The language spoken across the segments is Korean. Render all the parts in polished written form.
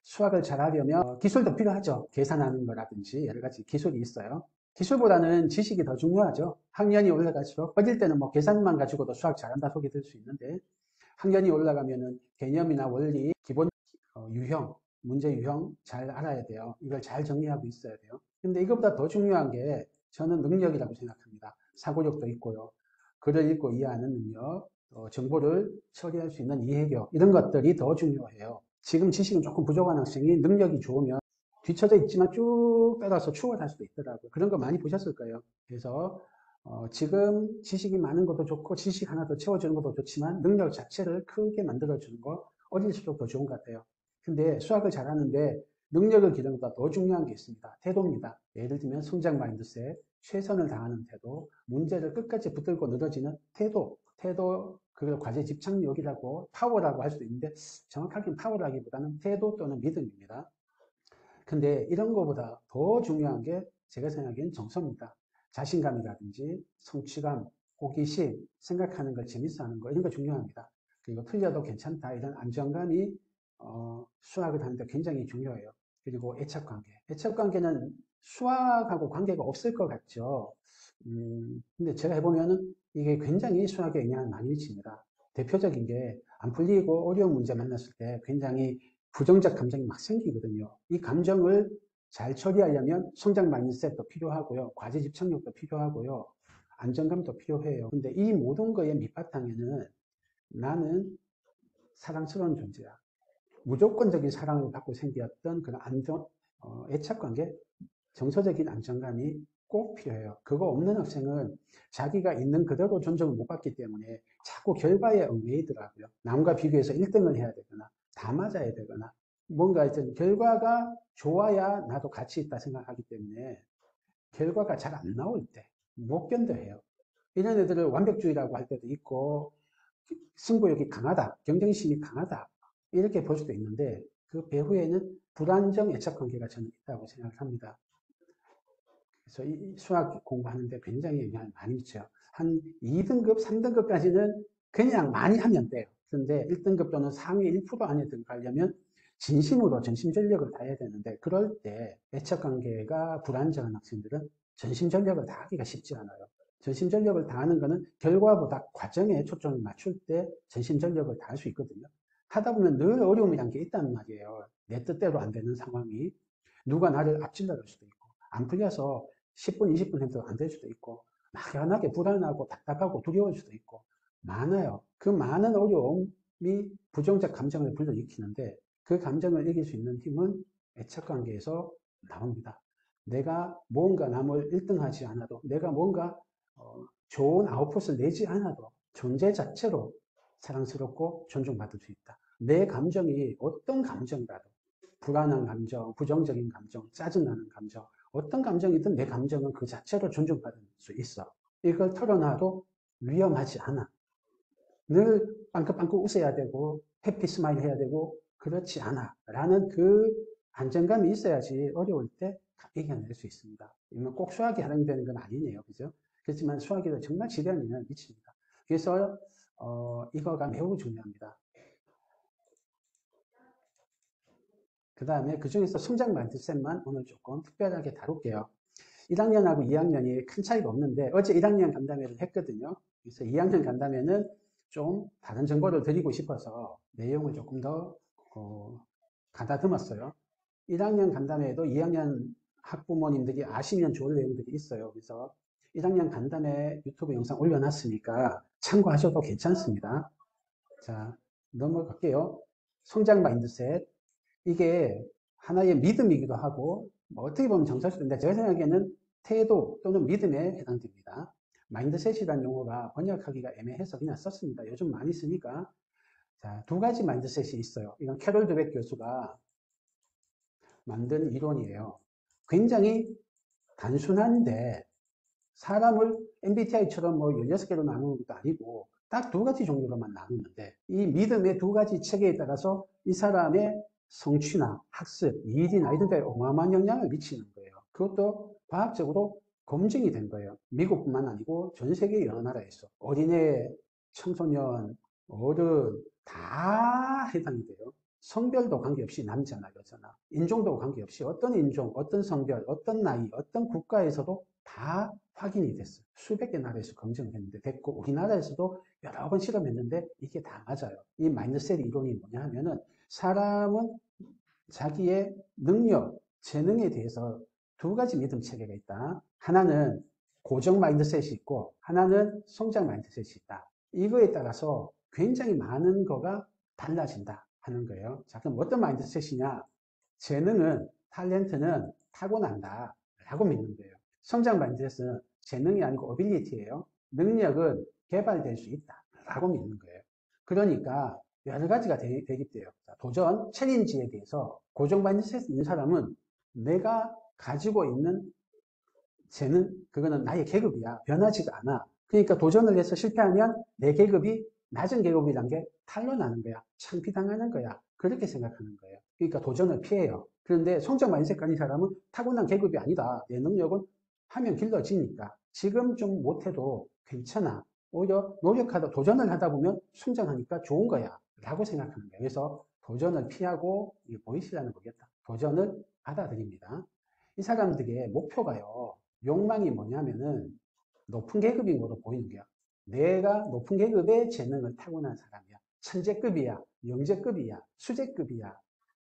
수학을 잘하려면 기술도 필요하죠. 계산하는 거라든지 여러 가지 기술이 있어요. 기술보다는 지식이 더 중요하죠. 학년이 올라갈수록 어릴 때는 뭐 계산만 가지고도 수학 잘한다 소리 들 수 있는데 학년이 올라가면은 개념이나 원리, 기본 유형, 문제 유형 잘 알아야 돼요. 이걸 잘 정리하고 있어야 돼요. 근데 이것보다 더 중요한 게 저는 능력이라고 생각합니다. 사고력도 있고요. 글을 읽고 이해하는 능력, 정보를 처리할 수 있는 이해력, 이런 것들이 더 중요해요. 지금 지식은 조금 부족한 학생이 능력이 좋으면 뒤쳐져 있지만 쭉 빼가서 추월할 수도 있더라고요. 그런 거 많이 보셨을 거예요. 그래서 지금 지식이 많은 것도 좋고 지식 하나 더 채워주는 것도 좋지만 능력 자체를 크게 만들어주는 거 어릴수록 더 좋은 것 같아요. 근데 수학을 잘하는데 능력을 기르는 것보다 더 중요한 게 있습니다. 태도입니다. 예를 들면 성장 마인드셋, 최선을 다하는 태도, 문제를 끝까지 붙들고 늘어지는 태도, 그걸 과제 집착력이라고 파워라고 할 수도 있는데 정확하게는 파워라기보다는 태도 또는 믿음입니다. 근데 이런 것보다 더 중요한 게 제가 생각하기엔 정서입니다. 자신감이라든지 성취감, 호기심, 생각하는 걸 재밌어하는 거 이런 거 중요합니다. 그리고 틀려도 괜찮다 이런 안정감이 수학을 하는데 굉장히 중요해요. 그리고 애착관계. 애착관계는 수학하고 관계가 없을 것 같죠. 근데 제가 해보면은 이게 굉장히 수학에 영향을 많이 미칩니다. 대표적인 게 안 풀리고 어려운 문제 만났을 때 굉장히 부정적 감정이 막 생기거든요. 이 감정을 잘 처리하려면 성장 마인드셋도 필요하고요. 과제 집착력도 필요하고요. 안정감도 필요해요. 근데 이 모든 거의 밑바탕에는 나는 사랑스러운 존재야. 무조건적인 사랑을 받고 생겼던 그런 애착관계, 정서적인 안정감이 꼭 필요해요. 그거 없는 학생은 자기가 있는 그대로 존중을 못 받기 때문에 자꾸 결과에 얽매이더라고요. 남과 비교해서 1등을 해야 되거나 다 맞아야 되거나 뭔가 하여튼 결과가 좋아야 나도 가치 있다 생각하기 때문에 결과가 잘 안 나올 때 못 견뎌해요. 이런 애들을 완벽주의라고 할 때도 있고 승부욕이 강하다, 경쟁심이 강하다 이렇게 볼 수도 있는데 그 배후에는 불안정 애착관계가 저는 있다고 생각을 합니다. 그래서 이 수학 공부하는데 굉장히 영향을 많이 미쳐요. 한 2등급, 3등급까지는 그냥 많이 하면 돼요. 그런데 1등급 또는 상위 1% 안에 들어가려면 진심으로 전심전력을 다해야 되는데 그럴 때 애착관계가 불안정한 학생들은 전심전력을 다하기가 쉽지 않아요. 전심전력을 다하는 것은 결과보다 과정에 초점을 맞출 때 전심전력을 다할 수 있거든요. 하다 보면 늘 어려움이란 게 있단 말이에요. 내 뜻대로 안 되는 상황이 누가 나를 앞질러 갈 수도 있고 안 풀려서 10분, 20분 해도 안 될 수도 있고 막연하게 불안하고 답답하고 두려울 수도 있고 많아요. 그 많은 어려움이 부정적 감정을 불러일으키는데 그 감정을 이길 수 있는 힘은 애착관계에서 나옵니다. 내가 뭔가 남을 1등하지 않아도 내가 뭔가 좋은 아웃풋을 내지 않아도 존재 자체로 사랑스럽고 존중받을 수 있다. 내 감정이 어떤 감정이라도 불안한 감정, 부정적인 감정, 짜증나는 감정, 어떤 감정이든 내 감정은 그 자체로 존중받을 수 있어. 이걸 털어놔도 위험하지 않아. 늘 빵긋빵긋 웃어야 되고 해피 스마일 해야 되고 그렇지 않아. 라는 그 안정감이 있어야지 어려울 때 이겨낼 수 있습니다. 꼭 수학이 해당되는 건 아니네요. 그죠? 그렇지만 수학에도 정말 지대한 영향을 미칩니다. 그래서 이거가 매우 중요합니다. 그 다음에 그 중에서 성장 마인드셋만 오늘 조금 특별하게 다룰게요. 1학년하고 2학년이 큰 차이가 없는데 어제 1학년 간담회를 했거든요. 그래서 2학년 간담회는 좀 다른 정보를 드리고 싶어서 내용을 조금 더 가다듬었어요. 1학년 간담회에도 2학년 학부모님들이 아시면 좋을 내용들이 있어요. 그래서 1학년 간담회 유튜브 영상 올려놨으니까 참고하셔도 괜찮습니다. 자, 넘어갈게요. 성장 마인드셋. 이게 하나의 믿음이기도 하고 뭐 어떻게 보면 정서일 인데 제가 생각에는 태도 또는 믿음에 해당됩니다. 마인드셋이라는 용어가 번역하기가 애매해서 그냥 썼습니다. 요즘 많이 쓰니까. 자, 두 가지 마인드셋이 있어요. 이건 캐롤 드웨 교수가 만든 이론이에요. 굉장히 단순한데 사람을 MBTI처럼 뭐 16개로 나누는 것도 아니고 딱 두 가지 종류로만 나누는데 이 믿음의 두 가지 체계에 따라서 이 사람의 성취나 학습, 일이나 이런 데 어마어마한 영향을 미치는 거예요. 그것도 과학적으로 검증이 된 거예요. 미국뿐만 아니고 전 세계 여러 나라에서 어린애, 청소년, 어른 다 해당이 돼요. 성별도 관계없이 남자나 여자나 인종도 관계없이 어떤 인종, 어떤 성별, 어떤 나이, 어떤 국가에서도 다 확인이 됐어요. 수백 개 나라에서 검증을 했는데 됐고 우리나라에서도 여러 번 실험했는데 이게 다 맞아요. 이 마인드셋 이론이 뭐냐 하면은 사람은 자기의 능력, 재능에 대해서 두 가지 믿음 체계가 있다. 하나는 고정 마인드셋이 있고 하나는 성장 마인드셋이 있다. 이거에 따라서 굉장히 많은 거가 달라진다 하는 거예요. 자, 그럼 어떤 마인드셋이냐? 재능은, 탤런트는 타고난다 라고 믿는 거예요. 성장 마인드셋은 재능이 아니고 어빌리티예요. 능력은 개발될 수 있다 라고 믿는 거예요. 그러니까 여러 가지가 대립돼요. 도전, 챌린지에 대해서 고정 마인드셋이 있는 사람은 내가 가지고 있는 재능, 그거는 나의 계급이야. 변하지가 않아. 그러니까 도전을 해서 실패하면 내 계급이 낮은 계급이란 게 탄로나는 거야. 창피당하는 거야. 그렇게 생각하는 거예요. 그러니까 도전을 피해요. 그런데 성장 마인드셋 가진 사람은 타고난 계급이 아니다. 내 능력은 하면 길러지니까. 지금 좀 못해도 괜찮아. 오히려 노력하다, 도전을 하다 보면 성장하니까 좋은 거야. 라고 생각하는 거예요. 그래서 도전을 피하고, 이게 보이시라는 거겠다. 도전을 받아들입니다. 이 사람들의 목표가요. 욕망이 뭐냐면은 높은 계급인 걸로 보이는 거야. 내가 높은 계급의 재능을 타고난 사람이야. 천재급이야, 영재급이야, 수재급이야,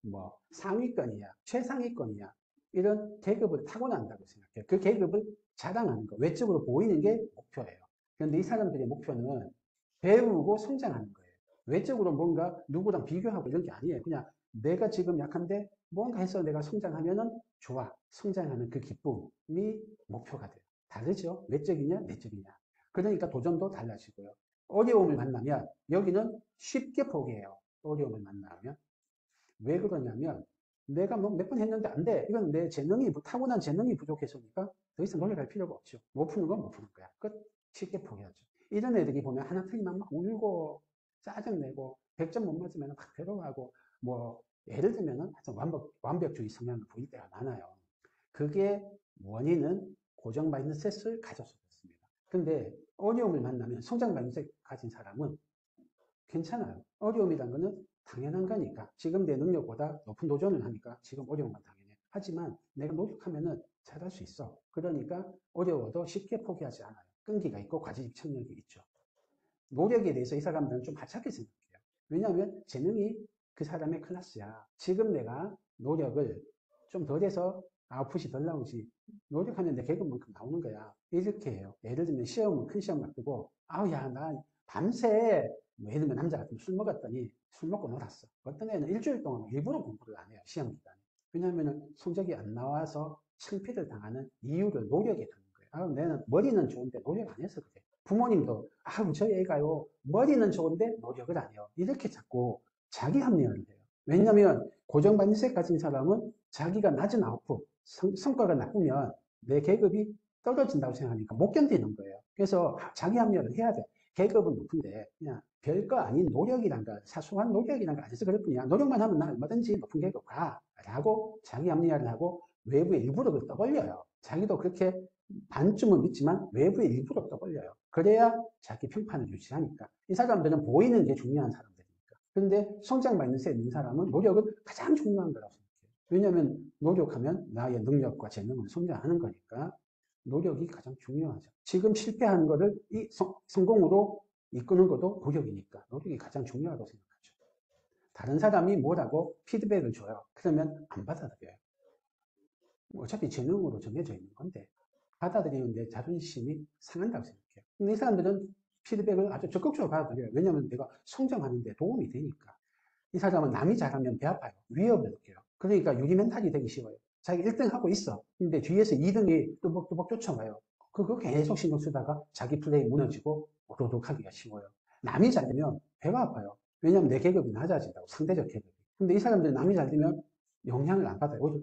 뭐 상위권이야, 최상위권이야. 이런 계급을 타고난다고 생각해요. 그 계급을 자랑하는 거, 외적으로 보이는 게 목표예요. 그런데 이 사람들의 목표는 배우고 성장하는 거예요. 외적으로 뭔가 누구랑 비교하고 이런 게 아니에요. 그냥 내가 지금 약한데 뭔가 해서 내가 성장하면은 좋아. 성장하는 그 기쁨이 목표가 돼요. 다르죠? 외적이냐, 내적이냐. 그러니까 도전도 달라지고요. 어려움을 만나면 여기는 쉽게 포기해요. 어려움을 만나면. 왜 그러냐면 내가 뭐 몇 번 했는데 안 돼. 이건 내 재능이, 타고난 재능이 부족해서니까 더 이상 노력할 필요가 없죠. 못 푸는 건 못 푸는 거야. 끝. 쉽게 포기하죠. 이런 애들이 보면 하나 틀리면 막 울고 짜증내고 100점 못 맞으면 막 괴로워하고 뭐 예를 들면은 완벽주의 성향을 보일 때가 많아요. 그게 원인은 고정 마인드셋을 가져서 그렇습니다. 근데 어려움을 만나면 성장 마인드셋 가진 사람은 괜찮아요. 어려움이란 거는 당연한 거니까. 지금 내 능력보다 높은 도전을 하니까 지금 어려운 건 당연해. 하지만 내가 노력하면은 잘할 수 있어. 그러니까 어려워도 쉽게 포기하지 않아요. 끈기가 있고 과지직천력이 있죠. 노력에 대해서 이 사람들은 좀 하찮게 생각해요. 왜냐하면 재능이 그 사람의 클래스야. 지금 내가 노력을 좀 덜해서 아웃풋이 덜 나오지. 노력하면 내 계급만큼 나오는 거야. 이렇게 해요. 예를 들면 시험은 큰 시험 앞두고 아우 야 나 밤새 뭐 예를 들면 남자 같으면 술 먹었더니 술 먹고 놀았어. 어떤 애는 일주일 동안 일부러 공부를 안 해요. 시험 기간에. 왜냐하면 성적이 안 나와서 창피를 당하는 이유를 노력에 두는 거예요. 아, 내는 머리는 좋은데 노력 안 해서 그래. 부모님도 아우 저희 애가요 머리는 좋은데 노력을 안 해요. 이렇게 자꾸 자기 합리화를 해요. 왜냐하면 고정 마인드셋 가진 사람은 자기가 낮은 아웃풋, 성과가 나쁘면 내 계급이 떨어진다고 생각하니까 못 견디는 거예요. 그래서 자기 합리화를 해야 돼. 계급은 높은데 그냥 별거 아닌 노력이란가 사소한 노력이란가 안 해서 그럴 뿐이야. 노력만 하면 나 얼마든지 높은 계급 가 라고 자기 합리화를 하고 외부에 일부러 그걸 떠벌려요. 자기도 그렇게 반쯤은 믿지만 외부에 일부러 떠벌려요. 그래야 자기 평판을 유지하니까. 이 사람들은 보이는 게 중요한 사람들이니까. 그런데 성장 마인드셋 있는 사람은 노력은 가장 중요한 거라고 생각해요. 왜냐하면 노력하면 나의 능력과 재능을 성장하는 거니까 노력이 가장 중요하죠. 지금 실패하는 거를 성공으로 이끄는 것도 노력이니까 노력이 가장 중요하다고 생각하죠. 다른 사람이 뭐라고 피드백을 줘요. 그러면 안 받아들여요. 어차피 재능으로 정해져 있는 건데 받아들이는데 자존심이 상한다고 생각해요. 근데 이 사람들은 피드백을 아주 적극적으로 받아들여요. 왜냐하면 내가 성장하는데 도움이 되니까. 이 사람은 남이 잘하면 배 아파요. 위협을 느껴요. 그러니까 유리 멘탈이 되기 쉬워요. 자기 1등 하고 있어. 근데 뒤에서 2등이 뚜벅뚜벅 쫓아와요. 그거 계속 신경 쓰다가 자기 플레이 무너지고 오도독하기가 쉬워요. 남이 잘 되면 배가 아파요. 왜냐하면 내 계급이 낮아진다고. 상대적 계급이. 근데 이 사람들은 남이 잘 되면 영향을 안 받아요. 오히려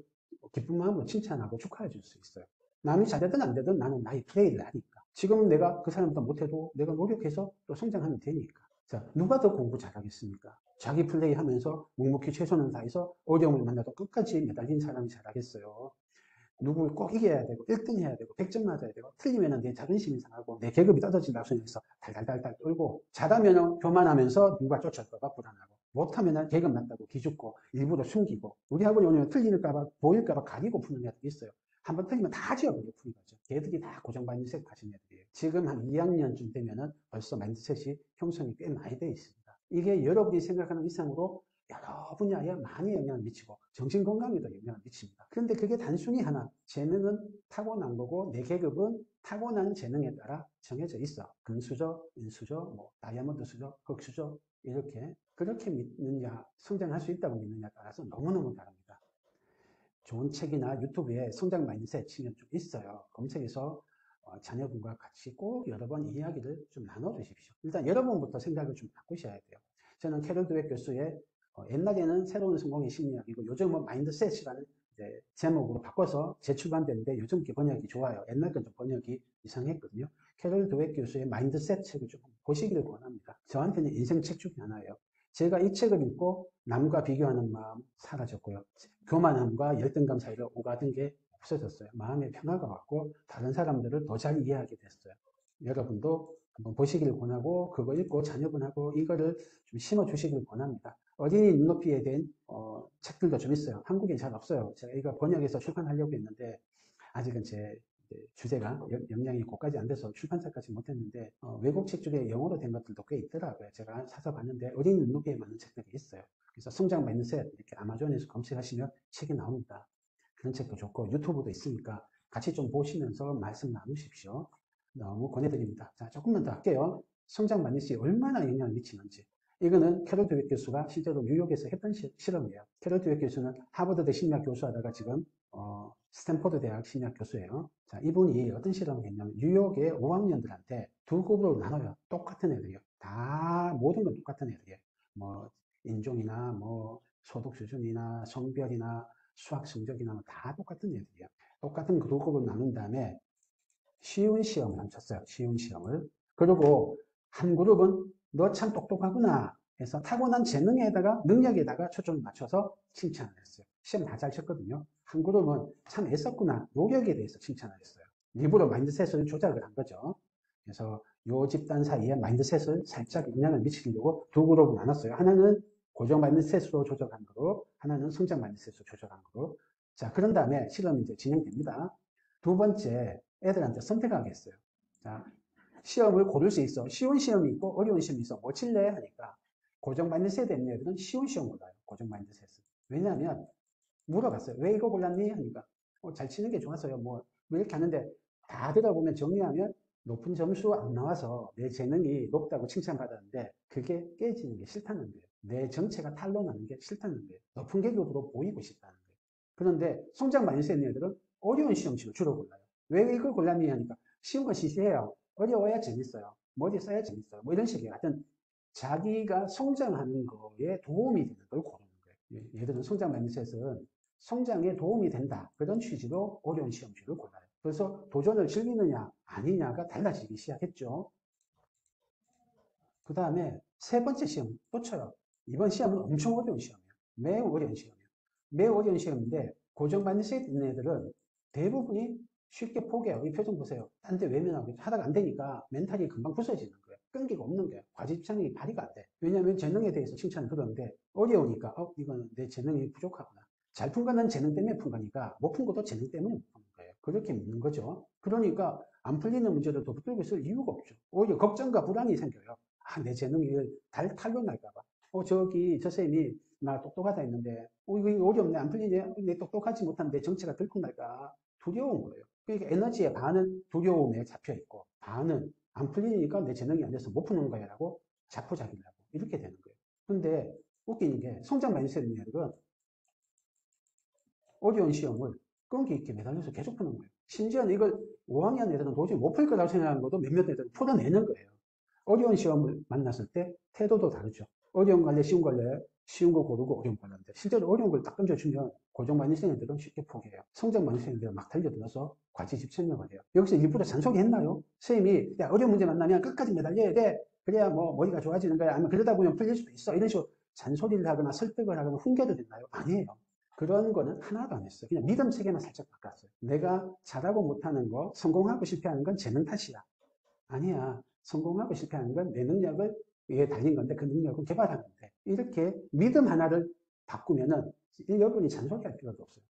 기쁜 마음으로 칭찬하고 축하해 줄 수 있어요. 남이 잘되든 안 되든 나는 나의 플레이를 하니까. 지금 내가 그 사람보다 못해도 내가 노력해서 또 성장하면 되니까. 자, 누가 더 공부 잘하겠습니까? 자기 플레이 하면서 묵묵히 최선을 다해서 어려움을 만나도 끝까지 매달린 사람이 잘하겠어요. 누구를 꼭 이겨야 되고 1등 해야 되고 100점 맞아야 되고 틀리면 내 자존심이 상하고 내 계급이 떨어진다고 생각해서 달달달달 떨고 잘하면 교만하면서 누가 쫓아올까 봐 불안하고 못하면 계급 낮다고 기죽고 일부러 숨기고 우리 학원에 오면 틀릴까봐 보일까봐 가리고 푸는 애들이 있어요. 한번 틀리면 다 지워버려 푸는 거죠. 걔들이 다 고정 마인드셋 가진 애들이에요. 지금 한 2학년쯤 되면은 벌써 마인드셋이 형성이 꽤 많이 되어 있습니다. 이게 여러분이 생각하는 이상으로 여러 분야에 많이 영향을 미치고 정신건강에도 영향을 미칩니다. 그런데 그게 단순히 하나, 재능은 타고난 거고 내 계급은 타고난 재능에 따라 정해져 있어. 금수저, 인수저, 뭐 다이아몬드 수저, 흑수저 이렇게 그렇게 믿느냐, 성장할 수 있다고 믿느냐에 따라서 너무너무 다릅니다. 좋은 책이나 유튜브에 성장 마인드셋 치면 좀 있어요. 검색해서 자녀분과 같이 꼭 여러 번 이야기를 좀 나눠주십시오. 일단 여러분부터 생각을 좀 바꾸셔야 돼요. 저는 캐롤 드웨 교수의 옛날에는 새로운 성공의 심리학이고 요즘은 마인드셋이라는 제목으로 바꿔서 재출간됐는데 요즘 게 번역이 좋아요. 옛날 건 좀 번역이 이상했거든요. 캐롤 드웨 교수의 마인드셋 책을 좀 보시기를 권합니다. 저한테는 인생 책 중에 하나예요. 제가 이 책을 읽고 남과 비교하는 마음 사라졌고요. 교만함과 열등감 사이로 오가던 게 없어졌어요. 마음의 평화가 왔고 다른 사람들을 더 잘 이해하게 됐어요. 여러분도 한번 보시기를 권하고 그거 읽고 자녀분하고 이거를 좀 심어주시길 권합니다. 어린이 눈높이에 대한 책들도 좀 있어요. 한국엔 잘 없어요. 제가 이거 번역해서 출판하려고 했는데 아직은 제 주제가 역량이 고까지 안 돼서 출판사까지 못했는데 외국 책 중에 영어로 된 것들도 꽤 있더라고요. 제가 찾아봤는데 어린이 눈높이에 맞는 책들이 있어요. 그래서 성장 마인드셋 이렇게 아마존에서 검색하시면 책이 나옵니다. 그런 책도 좋고 유튜브도 있으니까 같이 좀 보시면서 말씀 나누십시오. 너무 권해드립니다. 자, 조금만 더 할게요. 성장 마인드셋이 얼마나 영향을 미치는지. 이거는 캐롤 드웨 교수가 실제로 뉴욕에서 했던 실험이에요. 캐롤 드웨 교수는 하버드대 심리학 교수하다가 지금 스탠포드 대학 심리학 교수예요. 자, 이분이 어떤 실험을 했냐면 뉴욕의 5학년들한테 두 그룹으로 나눠요. 똑같은 애들이요. 다 모든 건 똑같은 애들이에요. 뭐 인종이나 뭐 소득 수준이나 성별이나 수학 성적이나 다 똑같은 애들이에요. 똑같은 두 그룹으로 나눈 다음에 쉬운 시험을 한쳤어요. 쉬운 시험을. 그리고 한 그룹은 너 참 똑똑하구나 해서 타고난 재능에다가 능력에다가 초점을 맞춰서 칭찬을 했어요. 시험 다 잘 쳤거든요. 한 그룹은 참 애썼구나 노력에 대해서 칭찬을 했어요. 일부러 마인드셋을 조작을 한 거죠. 그래서 요 집단 사이에 마인드셋을 살짝 영향을 미치려고 두 그룹을 나눴어요. 하나는 고정 마인드셋으로 조작한 그룹, 하나는 성장 마인드셋으로 조작한 그룹. 자, 그런 다음에 실험이 이제 진행됩니다. 두 번째, 애들한테 선택하게 했어요. 자, 시험을 고를 수 있어. 쉬운 시험이 있고 어려운 시험이 있어. 뭐 칠래? 하니까 고정 마인드셋 있는 애들은 쉬운 시험 골라요. 고정 마인드셋은. 왜냐하면 물어봤어요. 왜 이거 골랐니? 하니까 잘 치는 게 좋았어요. 뭐 이렇게 하는데 다 들어보면 정리하면 높은 점수 안 나와서 내 재능이 높다고 칭찬받았는데 그게 깨지는 게 싫다는 거예요. 내 정체가 탄로나는 게 싫다는 거예요. 높은 계급으로 보이고 싶다는 거예요. 그런데 성장 마인드셋 있는 애들은 어려운 시험식을 주로 골라요. 왜 이걸 골랐니? 하니까 쉬운 거 시시해요. 어려워야 재밌어요. 머리 써야 재밌어요. 뭐 이런 식의 하여튼 자기가 성장하는 거에 도움이 되는 걸 고르는 거예요. 예를 들어 성장 마인드셋은 성장에 도움이 된다. 그런 취지로 어려운 시험지를 골라요. 그래서 도전을 즐기느냐 아니냐가 달라지기 시작했죠. 그 다음에 세 번째 시험 또 쳐요. 이번 시험은 엄청 어려운 시험이에요. 매우 어려운 시험이에요. 매우 어려운 시험인데 고정 마인드셋 있는 애들은 대부분이 쉽게 포기해요. 이 표정 보세요. 딴 데 외면하고 하다가 안 되니까 멘탈이 금방 부서지는 거예요. 끈기가 없는 거예요. 과지집착력이 발휘가 안 돼. 왜냐하면 재능에 대해서 칭찬을 들었는데 어려우니까 이건 내 재능이 부족하구나. 잘 푼 거는 재능 때문에 푼 거니까 못 푼 것도 재능 때문에 못 푸는 거예요. 그렇게 믿는 거죠. 그러니까 안 풀리는 문제를 더 붙들고 있을 이유가 없죠. 오히려 걱정과 불안이 생겨요. 내 재능이 탄로날까봐. 저기 저 쌤이 나 똑똑하다 했는데 이거 어렵네 안 풀리네. 내 똑똑하지 못한 내 정체가 들통날까 두려운 거예요. 그러니까 에너지의 반은 두려움에 잡혀 있고 반은 안 풀리니까 내 재능이 안 돼서 못 푸는 거야 라고 자포자기를 하고 이렇게 되는 거예요. 근데 웃기는 게 성장 마인드셋 있는 애들은 어려운 시험을 끈기 있게 매달려서 계속 푸는 거예요. 심지어는 이걸 5학년 애들은 도저히 못 풀 거라고 생각하는 것도 몇몇 애들은 풀어내는 거예요. 어려운 시험을 만났을 때 태도도 다르죠. 어려운 거 할래, 쉬운 거 할래? 쉬운 거 고르고 어려운 거 하는데 실제로 어려운 걸 딱 던져주면 고정 마인드셋 애들은 쉽게 포기해요. 성장 마인드셋 애들은 막 달려들어서 과지집착력을 해요. 여기서 일부러 잔소리 했나요? 선생님이 야, 어려운 문제 만나면 끝까지 매달려야 돼. 그래야 뭐 머리가 좋아지는 거야. 아니면 그러다 보면 풀릴 수도 있어. 이런 식으로 잔소리를 하거나 설득을 하거나 훈계를 했나요? 아니에요. 그런 거는 하나도 안 했어요. 그냥 믿음 체계만 살짝 바꿨어요. 내가 잘하고 못하는 거, 성공하고 실패하는 건 재능 탓이야. 아니야. 성공하고 실패하는 건 내 능력을 위해 달린 건데 그 능력을 개발하면 돼. 이렇게 믿음 하나를 바꾸면은 여러분이 잔소리할 필요도 없어요.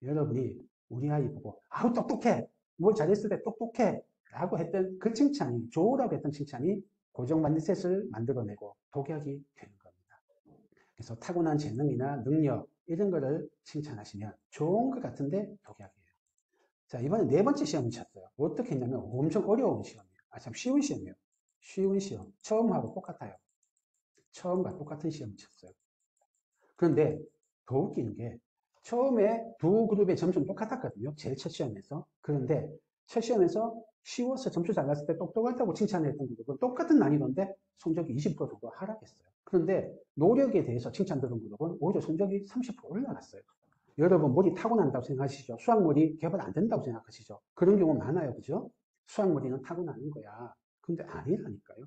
여러분이 우리 아이 보고 아우 똑똑해, 뭘 잘했을 때 똑똑해 라고 했던 그 칭찬이, 좋으라고 했던 칭찬이 고정 마인드셋을 만들어내고 독약이 되는 겁니다. 그래서 타고난 재능이나 능력 이런 거를 칭찬하시면 좋은 것 같은데 독약이에요. 자, 이번에 네 번째 시험을 쳤어요. 어떻게 했냐면 엄청 어려운 시험이에요. 참 쉬운 시험이에요. 쉬운 시험. 처음하고 똑같아요. 처음과 똑같은 시험을 쳤어요. 그런데 더 웃기는 게 처음에 두 그룹의 점수는 똑같았거든요. 제일 첫 시험에서. 그런데 첫 시험에서 쉬워서 점수 잘 났을 때 똑똑하다고 칭찬했던 그룹은 똑같은 난이도인데 성적이 20% 정도 하락했어요. 그런데 노력에 대해서 칭찬 들은 그룹은 오히려 성적이 30% 올라갔어요. 여러분 머리 타고난다고 생각하시죠? 수학머리 개발 안 된다고 생각하시죠? 그런 경우 많아요. 그죠? 수학머리는 타고나는 거야. 근데 아니라니까요.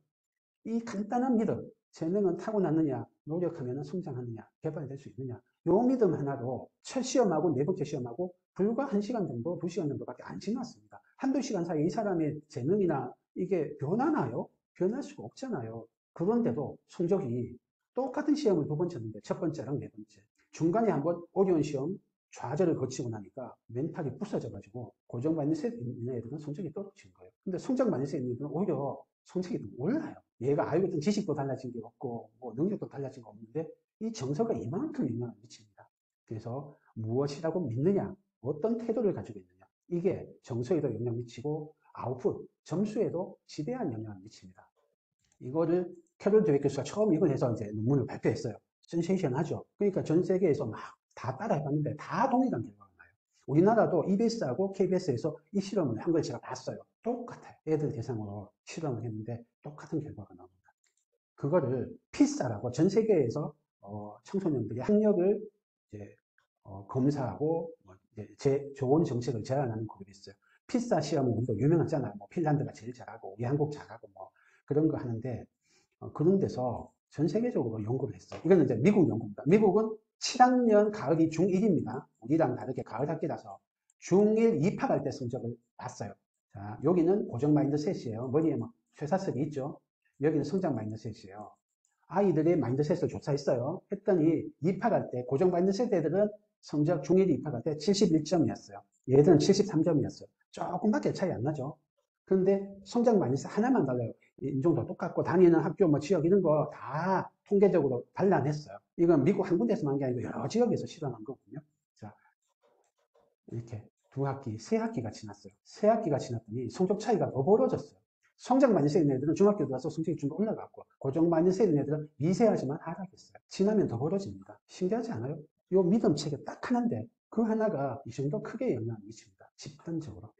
이 간단한 믿음, 재능은 타고났느냐, 노력하면 성장하느냐, 개발될 수 있느냐. 요 믿음 하나로 첫 시험하고 네 번째 시험하고 불과 1시간 정도, 2시간 정도밖에 안 지났습니다. 한두 시간 사이에 이 사람의 재능이나 이게 변하나요? 변할 수가 없잖아요. 그런데도 성적이 똑같은 시험을 두 번 쳤는데 첫 번째랑 네 번째. 중간에 한번 어려운 시험, 좌절을 거치고 나니까 멘탈이 부서져가지고 고정 마인드셋 있는 애들은 성적이 떨어진 거예요. 근데 성적 마인드셋 있는 애들은 오히려 성적이 더 올라요. 얘가 알고 있던 지식도 달라진 게 없고 뭐 능력도 달라진 거 없는데 이 정서가 이만큼 영향을 미칩니다. 그래서 무엇이라고 믿느냐, 어떤 태도를 가지고 있느냐, 이게 정서에도 영향을 미치고 아웃풋, 점수에도 지대한 영향을 미칩니다. 이거를 캐롤 드웨이 교수가 처음 이걸 해서 이제 논문을 발표했어요. 센세이션하죠. 그러니까 전 세계에서 막 다 따라해봤는데 다 동일한 결과가 나요. 우리나라도 EBS하고 KBS에서 이 실험을 한 걸 제가 봤어요. 똑같아요. 애들 대상으로 실험을 했는데 똑같은 결과가 나옵니다. 그거를 피사라고 전 세계에서 청소년들의 학력을 이제 검사하고 이제 좋은 정책을 제안하는 그룹이 있어요. 피사 시험은 우리도 유명하잖아요. 뭐 핀란드가 제일 잘하고 우리 한국 잘하고 뭐 그런 거 하는데 그런 데서 전 세계적으로 연구를 했어요. 이거는 이제 미국 연구입니다. 미국은 7학년 가을이 중1입니다. 우리랑 다르게 가을 학기라서 중1 입학할 때 성적을 봤어요. 자, 여기는 고정 마인드셋이에요. 머리에 막 쇠사슬이 있죠. 여기는 성장 마인드셋이에요. 아이들의 마인드셋을 조사했어요. 했더니 입학할 때 고정 마인드셋 애들은 성적 중1 입학할 때 71점이었어요. 얘들은 73점이었어요. 조금밖에 차이 안 나죠. 그런데 성장 마인드셋 하나만 달라요. 인종도 똑같고 다니는 학교 뭐 지역 이런 거 다 통계적으로 발라냈어요. 이건 미국 한 군데서만 한 게 아니고 여러 지역에서 실험한 거거든요. 자, 이렇게 두 학기, 세 학기가 지났어요. 세 학기가 지났더니 성적 차이가 더 벌어졌어요. 성적 많이 세는 애들은 중학교 들어가서 성적이 좀 올라갔고 고정 많이 세는 애들은 미세하지만 하락했어요. 지나면 더 벌어집니다. 신기하지 않아요? 요 믿음책이 딱 하나인데 그 하나가 이 정도 크게 영향을 미칩니다. 집단적으로.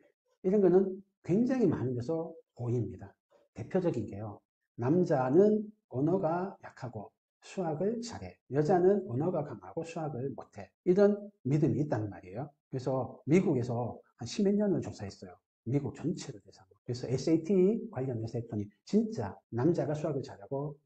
이런 거는 굉장히 많은 데서 보입니다. 대표적인 게요. 남자는 언어가 약하고 수학을 잘해. 여자는 언어가 강하고 수학을 못해. 이런 믿음이 있단 말이에요. 그래서 미국에서 한 십몇 년을 조사했어요. 미국 전체를 대상으로. 그래서 SAT 관련해서 했더니 진짜 남자가 수학을 잘하고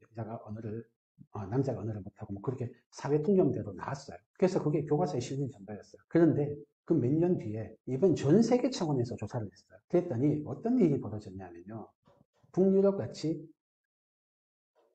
남자가 언어를 못하고 뭐 그렇게 사회 통념대로 나왔어요. 그래서 그게 교과서에 실린 정도였어요. 그런데 그 몇 년 뒤에 이번 전 세계 차원에서 조사를 했어요. 그랬더니 어떤 일이 벌어졌냐면요. 북유럽 같이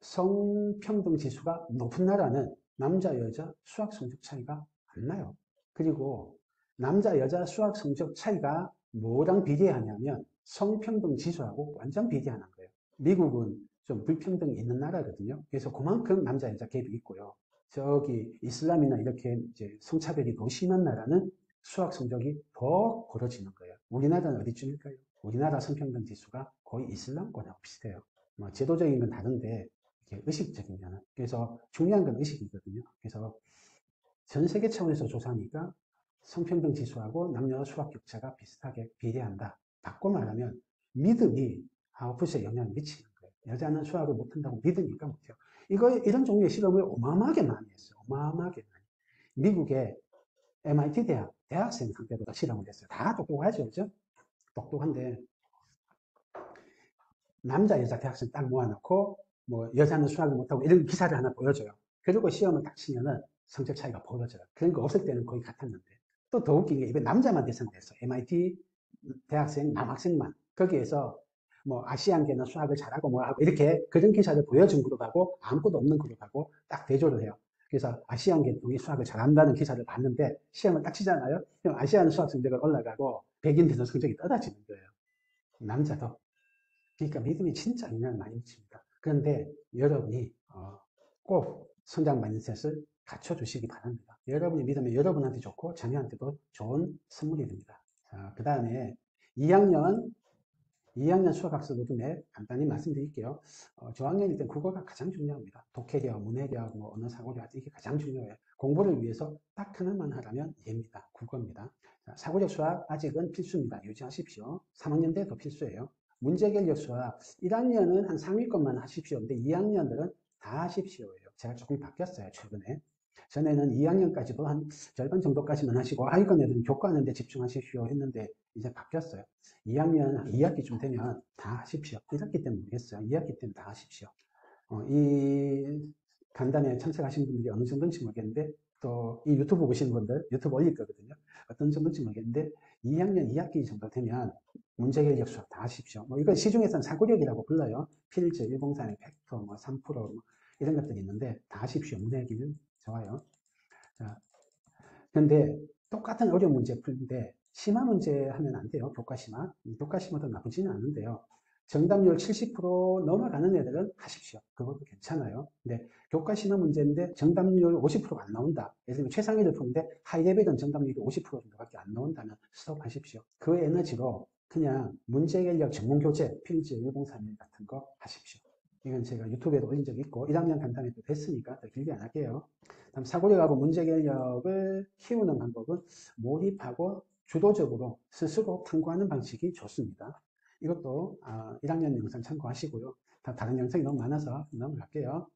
성평등 지수가 높은 나라는 남자, 여자 수학 성적 차이가 안 나요. 그리고 남자, 여자 수학 성적 차이가 뭐랑 비례하냐면 성평등 지수하고 완전 비례하는 거예요. 미국은 좀 불평등이 있는 나라거든요. 그래서 그만큼 남자, 여자 갭이 있고요. 저기 이슬람이나 이렇게 이제 성차별이 더 심한 나라는 수학 성적이 더 벌어지는 거예요. 우리나라는 어디쯤일까요? 우리나라 성평등 지수가 거의 이슬람권하고 비슷해요. 뭐 제도적인 건 다른데 의식적인 면은. 그래서 중요한 건 의식이거든요. 그래서 전 세계 차원에서 조사하니까 성평등 지수하고 남녀 수학 격차가 비슷하게 비례한다. 바꿔 말하면 믿음이 아웃풋에 영향을 미치는 거예요. 여자는 수학을 못한다고 믿으니까 못해요. 이런 종류의 실험을 어마어마하게 많이 했어요. 어마어마하게 많이. 미국의 MIT 대학생 상대로 실험을 했어요. 다 똑똑하죠, 그죠? 똑똑한데 남자, 여자 대학생 딱 모아놓고 뭐 여자는 수학을 못하고 이런 기사를 하나 보여줘요. 그리고 시험을 딱 치면은 성적 차이가 벌어져요. 그런 거 없을 때는 거의 같았는데 또 더 웃긴 게 이번 남자만 대상으로 했어. MIT 대학생 남학생만 거기에서 뭐 아시안계는 수학을 잘하고 뭐 하고 이렇게 그런 기사를 보여준 그룹하고 아무것도 없는 그룹하고 딱 대조를 해요. 그래서 아시안계통이 수학을 잘한다는 기사를 봤는데 시험을 딱 치잖아요. 그럼 아시안 수학 성적은 올라가고 백인 대선 성적이 떨어지는 거예요. 남자도. 그러니까 믿음이 진짜 영향을 많이 미칩니다. 그런데 여러분이 꼭 성장 마인드셋을 갖춰주시기 바랍니다. 여러분이 믿으면 여러분한테 좋고 자녀한테도 좋은 선물이 됩니다. 자, 그 다음에 2학년 수학학습 로드맵 간단히 말씀드릴게요. 저학년일 땐 국어가 가장 중요합니다. 독해력, 문해력, 뭐 언어 사고력 이게 가장 중요해요. 공부를 위해서 딱 하나만 하라면 얘입니다. 국어입니다. 자, 사고력 수학 아직은 필수입니다. 유지하십시오. 3학년 때도 필수예요. 문제결력 수학 1학년은 한 상위권만 하십시오. 근데 2학년들은 다 하십시오예요. 제가 조금 바뀌었어요. 최근에. 전에는 2학년까지도 한 절반 정도까지만 하시고 하위권 애들은 교과하는 데 집중하십시오 했는데 이제 바뀌었어요. 2학년 2학기쯤 되면 다 하십시오. 1학기 때는 모르겠어요. 2학기 때는 다 하십시오. 이 간담회에 참석하신 분들이 어느 정도인지 모르겠는데 또 이 유튜브 보시는 분들 유튜브 올릴 거거든요. 어떤 정도인지 모르겠는데 2학년 2학기 정도 되면 문제결력 수업 다 하십시오. 뭐 이건 시중에서는 사고력이라고 불러요. 필즈, 103, 팩터, 뭐 3%, 뭐 이런 것들이 있는데 다 하십시오. 문해기는 좋아요. 자, 근데 똑같은 어려운 문제 풀는데 심화 문제 하면 안 돼요. 교과 심화. 교과 심화도 나쁘지는 않은데요. 정답률 70% 넘어가는 애들은 하십시오. 그것도 괜찮아요. 근데 교과 심화 문제인데 정답률 50%가 안 나온다. 예를 들면 최상위를 푸는데 하이레벨은 정답률이 50% 정도밖에 안 나온다면 스톱하십시오. 그 에너지로 그냥 문제결력 전문교재, 필즈 1031 같은 거 하십시오. 이건 제가 유튜브에도 올린 적이 있고 1학년 간담회도 됐으니까 더 길게 안 할게요. 다음 사고력하고 문제결력을 키우는 방법은 몰입하고 주도적으로 스스로 탐구하는 방식이 좋습니다. 이것도 1학년 영상 참고하시고요. 다른 영상이 너무 많아서 넘어갈게요.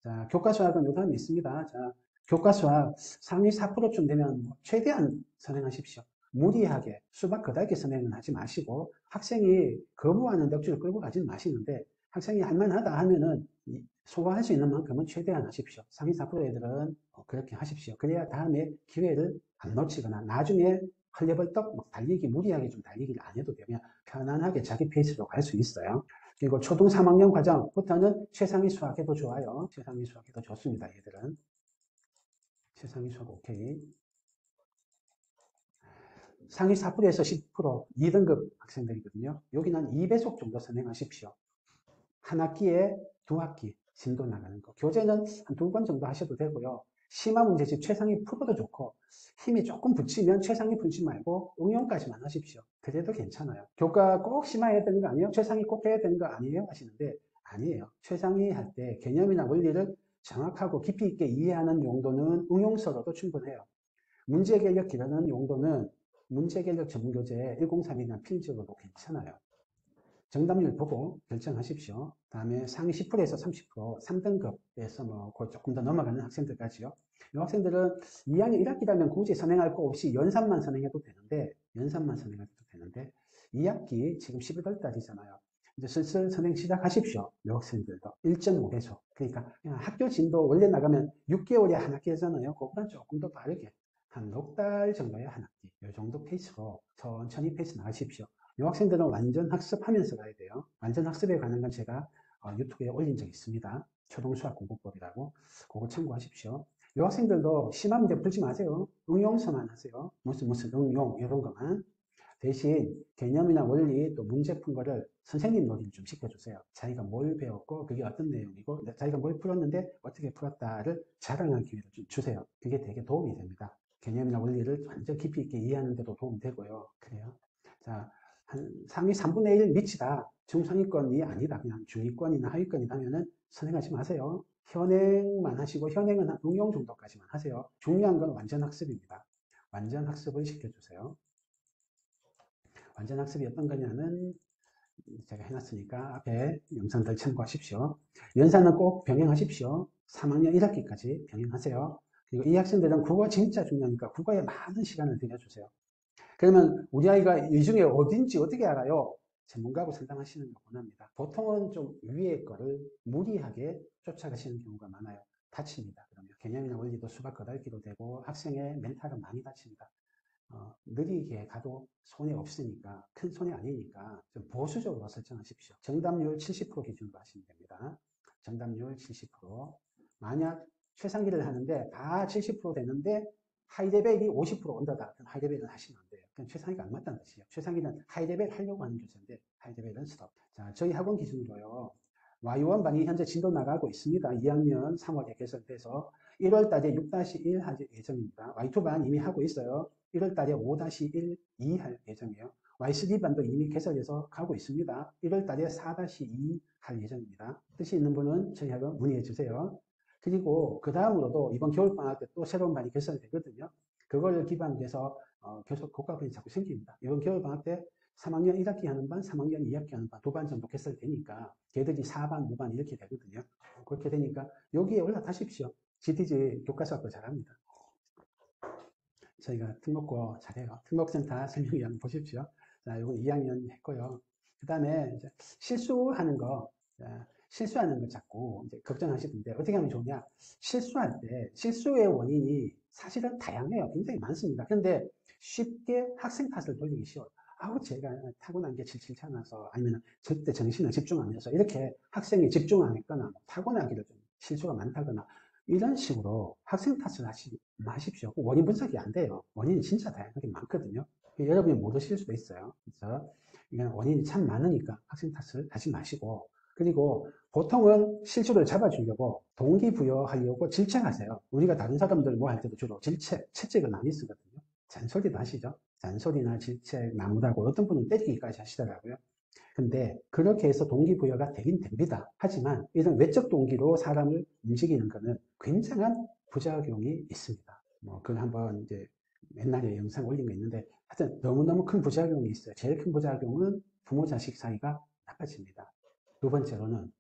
자, 교과수학은 요 다음에 있습니다. 자, 교과수학 상위 4%쯤 되면 최대한 선행하십시오. 무리하게 수박 거달기 선행은 하지 마시고 학생이 거부하는 덕질을 끌고 가지는 마시는데 학생이 할만하다 하면은 소화할 수 있는 만큼은 최대한 하십시오. 상위 4% 애들은 그렇게 하십시오. 그래야 다음에 기회를 안 놓치거나 나중에 헐레벌떡 달리기 무리하게 좀 달리기를 안 해도 되면 편안하게 자기 페이스로 갈 수 있어요. 그리고 초등 3학년 과정부터는 최상위 수학해도 좋아요. 최상위 수학해도 좋습니다. 얘들은. 최상위 수학 오케이. 상위 4%에서 10% 2등급 학생들이거든요. 여기는 한 2배속 정도 선행하십시오. 한 학기에 두 학기 진도 나가는 거. 교재는 한 두 번 정도 하셔도 되고요. 심화 문제집 최상위 풀어도 좋고 힘이 조금 붙이면 최상위 풀지 말고 응용까지만 하십시오. 그래도 괜찮아요. 교과 꼭 심화해야 되는 거 아니에요? 최상위 꼭 해야 되는 거 아니에요? 하시는데 아니에요. 최상위 할 때 개념이나 원리를 정확하고 깊이 있게 이해하는 용도는 응용서로도 충분해요. 문제결력 기르는 용도는 문제결력 전문교재 103이나 필적으로도 괜찮아요. 정답률 보고 결정하십시오. 다음에 상위 10%에서 30%, 3등급에서 뭐 조금 더 넘어가는 학생들까지요. 이 학생들은 2학년 1학기라면 굳이 선행할 거 없이 연산만 선행해도 되는데, 2학기 지금 11월 달이잖아요. 이제 슬슬 선행 시작하십시오. 이 학생들도 1.5배속. 그러니까 학교 진도 원래 나가면 6개월에 한 학기잖아요. 그거보다 조금 더 빠르게 한 넉 달 정도에 한 학기. 이 정도 페이스로 천천히 페이스 나가십시오. 이 학생들은 완전 학습하면서 가야 돼요. 완전 학습에 관한 건 제가 유튜브에 올린 적 있습니다. 초등수학 공부법이라고. 그거 참고하십시오. 이 학생들도 심한 문제 풀지 마세요. 응용서만 하세요. 무슨 응용 이런 것만. 대신 개념이나 원리 또 문제 푼 거를 선생님 놀이를 좀 시켜주세요. 자기가 뭘 배웠고 그게 어떤 내용이고 자기가 뭘 풀었는데 어떻게 풀었다를 자랑할 기회를 좀 주세요. 그게 되게 도움이 됩니다. 개념이나 원리를 완전 깊이 있게 이해하는 데도 도움이 되고요. 그래요. 자, 한 상위 3분의 1 미치다. 중상위권이 아니다. 그냥 중위권이나 하위권이라면은 선행하지 마세요. 현행만 하시고 현행은 한 응용 정도까지만 하세요. 중요한 건 완전 학습입니다. 완전 학습을 시켜주세요. 완전 학습이 어떤 거냐는 제가 해놨으니까 앞에 영상들 참고하십시오. 연산은 꼭 병행하십시오. 3학년 1학기까지 병행하세요. 그리고 이 학생들은 국어 진짜 중요하니까 국어에 많은 시간을 들여주세요. 그러면 우리 아이가 이 중에 어딘지 어떻게 알아요? 전문가하고 상담하시는 걸 원합니다. 보통은 좀 위의 거를 무리하게 쫓아가시는 경우가 많아요. 다칩니다. 그러면 개념이나 원리도 수박 거달기도 되고 학생의 멘탈은 많이 다칩니다. 느리게 가도 손해 없으니까, 큰 손해 아니니까 좀 보수적으로 설정하십시오. 정답률 70% 기준으로 하시면 됩니다. 정답률 70%. 만약 최상기를 하는데 다 70% 되는데 하이레벨이 50% 온다다. 그럼 하이레벨은 하시면 안 돼요. 그럼 최상위가 안 맞다는 뜻이에요. 최상위는 하이레벨 하려고 하는 교재인데 하이레벨은 스톱. 자, 저희 학원 기준으로요. Y1반이 현재 진도 나가고 있습니다. 2학년 3월에 개설돼서 1월 달에 6-1 할 예정입니다. Y2반 이미 하고 있어요. 1월 달에 5-1, 2 할 예정이에요. Y3반도 이미 개설해서 가고 있습니다. 1월 달에 4-2 할 예정입니다. 뜻이 있는 분은 저희 학원 문의해 주세요. 그리고 그 다음으로도 이번 겨울방학 때 또 새로운 반이 개설되거든요. 그걸 기반으로 해서 계속 고가반이 자꾸 생깁니다. 이번 겨울방학 때 3학년 1학기 하는 반, 3학년 2학기 하는 반, 두 반 정도 개설되니까 걔들이 4반, 5반 이렇게 되거든요. 그렇게 되니까 여기에 올라타십시오. GTG 교과서학도 잘합니다. 저희가 특목고 잘해요. 특목센터 설명위원 보십시오. 자, 이건 2학년 했고요. 그 다음에 실수하는 거, 실수하는 거 자꾸 이제 걱정하시던데 어떻게 하면 좋냐? 실수할 때 실수의 원인이 사실은 다양해요. 굉장히 많습니다. 그런데 쉽게 학생 탓을 돌리기 쉬워요. 아우 제가 타고난 게 칠칠찮아서 아니면 절대 정신을 집중 안 해서 이렇게 학생이 집중 안 했거나 타고나기를 좀 실수가 많다거나 이런 식으로 학생 탓을 하지 마십시오. 원인 분석이 안 돼요. 원인이 진짜 다양하게 많거든요. 여러분이 모르실 수도 있어요. 그래서 이건 원인이 참 많으니까 학생 탓을 하지 마시고 그리고 보통은 실수를 잡아주려고 동기부여하려고 질책하세요. 우리가 다른 사람들 뭐 할 때도 주로 채찍을 많이 쓰거든요. 잔소리도 하시죠. 잔소리나 질책, 나무라고 어떤 분은 때리기까지 하시더라고요. 근데 그렇게 해서 동기부여가 되긴 됩니다. 하지만 이런 외적 동기로 사람을 움직이는 것은 굉장한 부작용이 있습니다. 그걸 한번 이제 옛날에 영상 올린 거 있는데 하여튼 너무너무 큰 부작용이 있어요. 제일 큰 부작용은 부모 자식 사이가 나빠집니다. 두 번째로는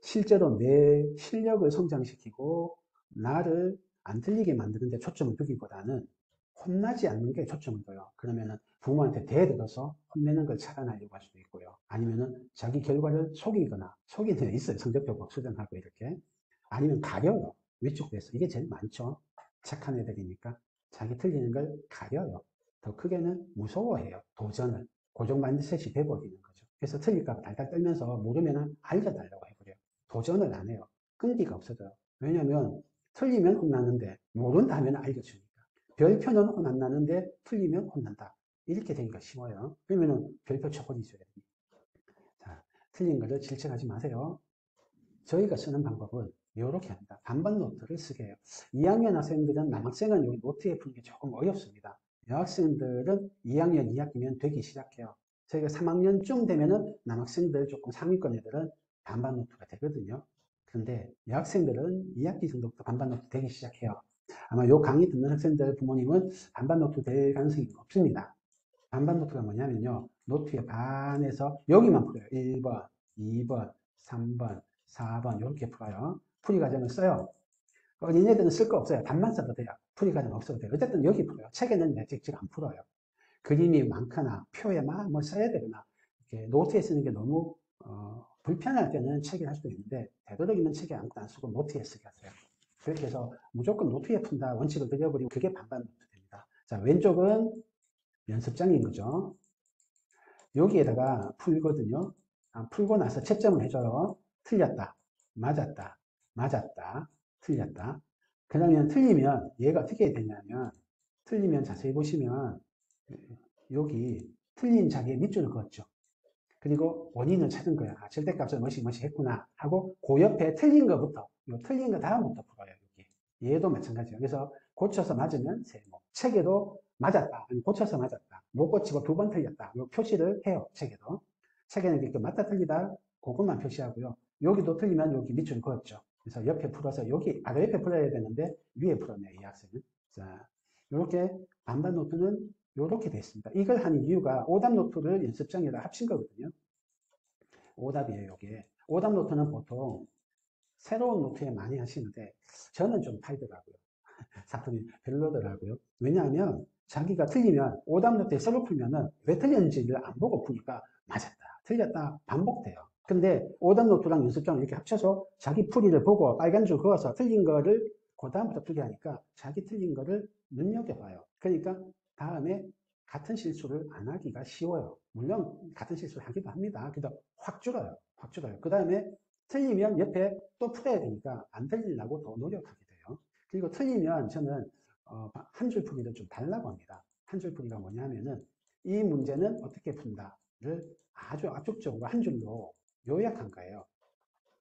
실제로 내 실력을 성장시키고 나를 안 틀리게 만드는 데 초점을 두기보다는 혼나지 않는 게 초점을 둬요. 그러면은 부모한테 대들어서 혼내는 걸 차단하려고 할 수도 있고요. 아니면은 자기 결과를 속이거나, 속이는 데 있어요. 성적표 수정하고 이렇게. 아니면 가려요. 위축돼서. 이게 제일 많죠. 착한 애들이니까. 자기 틀리는 걸 가려요. 더 크게는 무서워해요. 도전을. 고정 마인드셋이 돼버리는 거죠. 그래서 틀릴까 봐 달달 떨면서 모르면 알려달라고 해버려요. 도전을 안 해요. 끈기가 없어져요. 왜냐면 틀리면 혼나는데 모른다 하면 알려주니까. 별표는 혼 안 나는데 틀리면 혼난다. 이렇게 되기가 쉬워요. 그러면은 별표 쳐버리셔야 됩니다. 자, 틀린 거를 질책하지 마세요. 저희가 쓰는 방법은 이렇게 합니다. 반반 노트를 쓰게 해요. 2학년 학생들은 남학생은 여기 노트에 푸는 게 조금 어렵습니다. 여학생들은 2학년 2학기면 되기 시작해요. 저희가 3학년쯤 되면은 남학생들 조금 상위권 애들은 반반 노트가 되거든요. 그런데 여학생들은 2학기 정도부터 반반 노트 되기 시작해요. 아마 요 강의 듣는 학생들 부모님은 반반 노트 될 가능성이 없습니다. 반반 노트가 뭐냐면요. 노트의 반에서 여기만 풀어요. 1번, 2번, 3번, 4번 이렇게 풀어요. 풀이 과정을 써요. 얘네들은 쓸 거 없어요. 답만 써도 돼요. 풀이 과정 없어도 돼요. 어쨌든 여기 풀어요. 책에는 직접 안 풀어요. 그림이 많거나 표에 막 뭐 써야 되거나 이렇게 노트에 쓰는 게 너무 불편할 때는 책에 할 수도 있는데 되도록이면 책에 아무것도 안 쓰고 노트에 쓰게 하세요. 그렇게 해서 무조건 노트에 푼다 원칙을 들여버리면 그게 반반 노트 됩니다. 자, 왼쪽은 연습장인 거죠. 여기에다가 풀거든요. 풀고 나서 채점을 해줘요. 틀렸다, 맞았다, 맞았다, 틀렸다. 그러면 틀리면 얘가 어떻게 되냐면 틀리면 자세히 보시면 여기 틀린 자리에 밑줄을 그었죠. 그리고 원인을 찾은 거야. 아, 절대값을 뭐시 했구나 하고 그 옆에 틀린 거부터 틀린 거 다음부터 풀어요. 여기. 얘도 마찬가지예요. 그래서 고쳐서 맞으면 세모. 책에도 맞았다. 아니, 고쳐서 맞았다. 못 고치고 두 번 틀렸다. 요 표시를 해요. 책에도. 책에는 이렇게 맞다 틀리다 그것만 표시하고요. 여기도 틀리면 여기 밑줄 그었죠. 그래서 옆에 풀어서 여기 아래 옆에 풀어야 되는데 위에 풀었네요. 이 학생은. 자, 이렇게 반반 노트는 이렇게 되어 있습니다. 이걸 하는 이유가 오답 노트를 연습장에다 합친 거거든요. 오답이에요, 이게. 오답 노트는 보통 새로운 노트에 많이 하시는데 저는 좀 팔더라고요. 사람이 별로더라고요. 왜냐하면 자기가 틀리면 오답 노트에 써로 풀면은 왜 틀렸는지를 안 보고 푸니까 맞았다, 틀렸다 반복돼요. 근데 오답 노트랑 연습장을 이렇게 합쳐서 자기 풀이를 보고 빨간 줄 그어서 틀린 거를 그 다음부터 풀게 하니까 자기 틀린 거를 눈여겨봐요. 그러니까 다음에 같은 실수를 안 하기가 쉬워요. 물론 같은 실수를 하기도 합니다. 그래도 확 줄어요. 확 줄어요. 그 다음에 틀리면 옆에 또 풀어야 되니까 안 틀리려고 더 노력하게 돼요. 그리고 틀리면 저는 한 줄 풀이를 좀 달라고 합니다. 한 줄 풀이가 뭐냐면은 이 문제는 어떻게 푼다를 아주 압축적으로 한 줄로 요약한 거예요.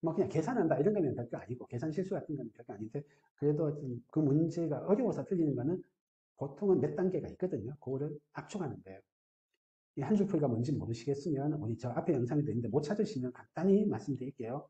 뭐 그냥 계산한다 이런 거면 별거 아니고 계산 실수 같은 건 별거 아닌데 그래도 그 문제가 어려워서 틀리는 거는 보통은 몇 단계가 있거든요. 그거를 압축하는 거예요. 이 한 줄 풀이가 뭔지 모르시겠으면 우리 저 앞에 영상에도 있는데 못 찾으시면 간단히 말씀드릴게요.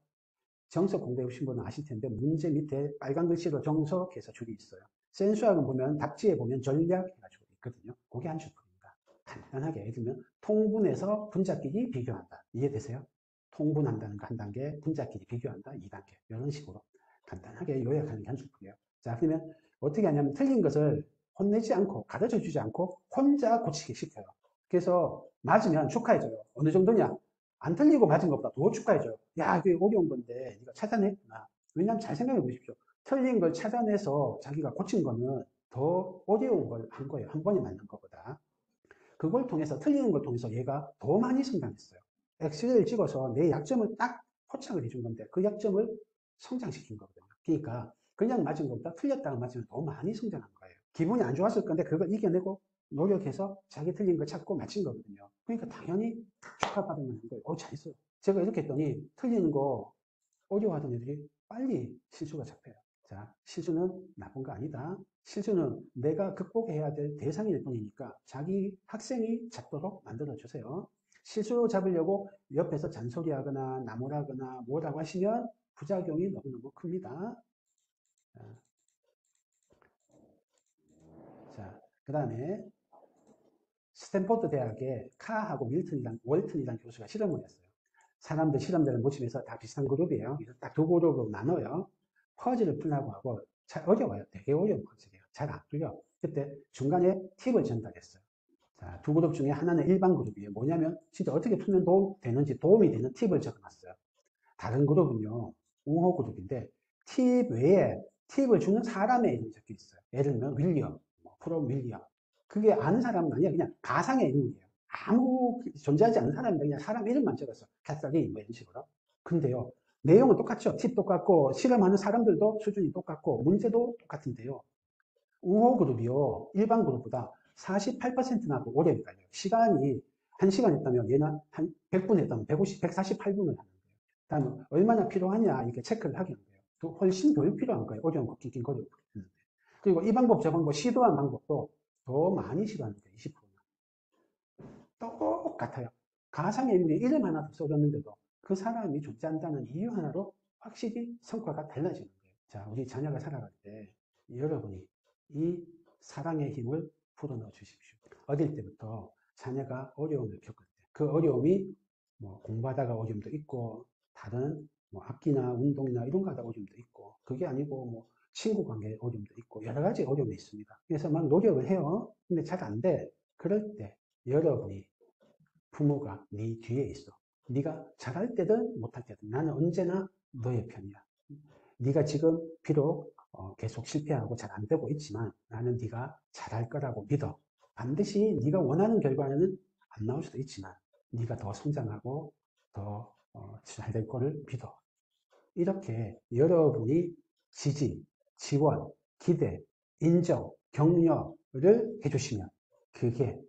정석 공부해 보신 분은 아실 텐데 문제 밑에 빨간 글씨로 정석해서 줄이 있어요. 센수학은 보면 답지에 보면 전략 해가지고 있거든요. 그게 한 줄 풀이입니다. 간단하게 예를 들면 통분해서 분자끼리 비교한다. 이해되세요? 통분한다는 거 한 단계, 분자끼리 비교한다 2단계. 이런 식으로 간단하게 요약하는 게 한 줄 풀이에요. 자, 그러면 어떻게 하냐면 틀린 것을 혼내지 않고 가르쳐 주지 않고 혼자 고치게 시켜요. 그래서 맞으면 축하해줘요. 어느 정도냐? 안 틀리고 맞은 것보다 더 축하해줘요. 야, 이게 어려운 건데 네가 찾아냈구나. 왜냐하면 잘 생각해 보십시오. 틀린 걸 찾아내서 자기가 고친 거는 더 어려운 걸 한 거예요. 한 번에 맞는 것보다. 그걸 통해서 틀리는 걸 통해서 얘가 더 많이 성장했어요. 엑셀을 찍어서 내 약점을 딱 포착을 해준 건데 그 약점을 성장시킨 거거든요. 그러니까 그냥 맞은 것보다 틀렸다가 맞으면 더 많이 성장한 거예요. 기분이 안 좋았을 건데 그걸 이겨내고 노력해서 자기 틀린 걸 찾고 맞힌 거거든요. 그러니까 당연히 축하받으면 하는 거예요. 잘했어요. 제가 이렇게 했더니 틀리는 거 어려워하던 애들이 빨리 실수가 잡혀요. 자, 실수는 나쁜 거 아니다. 실수는 내가 극복해야 될 대상일 뿐이니까 자기 학생이 잡도록 만들어주세요. 실수 잡으려고 옆에서 잔소리하거나 나무라거나 뭐라고 하시면 부작용이 너무너무 큽니다. 자, 그 다음에 스탠포드 대학에 카하고 월튼이라는 교수가 실험을 했어요. 사람들 실험자를 모집해서 다 비슷한 그룹이에요. 딱 두 그룹으로 나눠요. 퍼즐을 풀라고 하고 잘 어려워요. 되게 어려운 퍼즐이에요. 잘 안 풀려. 그때 중간에 팁을 전달했어요. 자, 두 그룹 중에 하나는 일반 그룹이에요. 뭐냐면 진짜 어떻게 풀면 도움이 되는 팁을 적어놨어요. 다른 그룹은요. 웅호 그룹인데 팁 외에 팁을 주는 사람의 이름이 적혀 있어요. 예를 들면 윌리엄, 프롬 윌리엄. 그게 아는 사람은 아니야. 그냥 가상의 인물이에요. 아무 존재하지 않는 사람인데 그냥 사람 이름만 적었어. 캐서린 뭐 이런 식으로. 근데요. 내용은 똑같죠. 팁 똑같고 실험하는 사람들도 수준이 똑같고 문제도 똑같은데요. 우호 그룹이요. 일반 그룹보다 48%나 더 오래 걸려요. 시간이 1시간 했다면 얘는 한 100분 했다면 150, 148분을 하는 거예요. 다음에 얼마나 필요하냐 이렇게 체크를 하게 하는 거예요. 또 훨씬 더 필요한 거예요. 어려운 거, 낑낑 거리고. 그리고 이 방법, 저 방법 시도한 방법도 더 많이 시도하는 거예요. 20%나. 똑같아요. 가상의 인물이 이름 하나 더 써줬는데도 그 사람이 존재한다는 이유 하나로 확실히 성과가 달라지는 거예요. 자, 우리 자녀가 살아갈 때 여러분이 이 사랑의 힘을 불어넣어 주십시오. 어릴 때부터 자녀가 어려움을 겪을 때 그 어려움이 뭐 공부하다가 어려움도 있고 다른 뭐 악기나 운동이나 이런 거 하다 어려움도 있고 그게 아니고 뭐 친구 관계에 어려움도 있고 여러 가지 어려움이 있습니다. 그래서 막 노력을 해요. 근데 잘 안 돼. 그럴 때 여러분이 부모가 네 뒤에 있어. 네가 잘할 때든 못할 때든 나는 언제나 너의 편이야. 네가 지금 비록 계속 실패하고 잘 안 되고 있지만 나는 네가 잘할 거라고 믿어. 반드시 네가 원하는 결과는 안 나올 수도 있지만 네가 더 성장하고 더 잘 될 거를 믿어. 이렇게 여러분이 지지, 지원, 기대, 인정, 격려를 해주시면 그게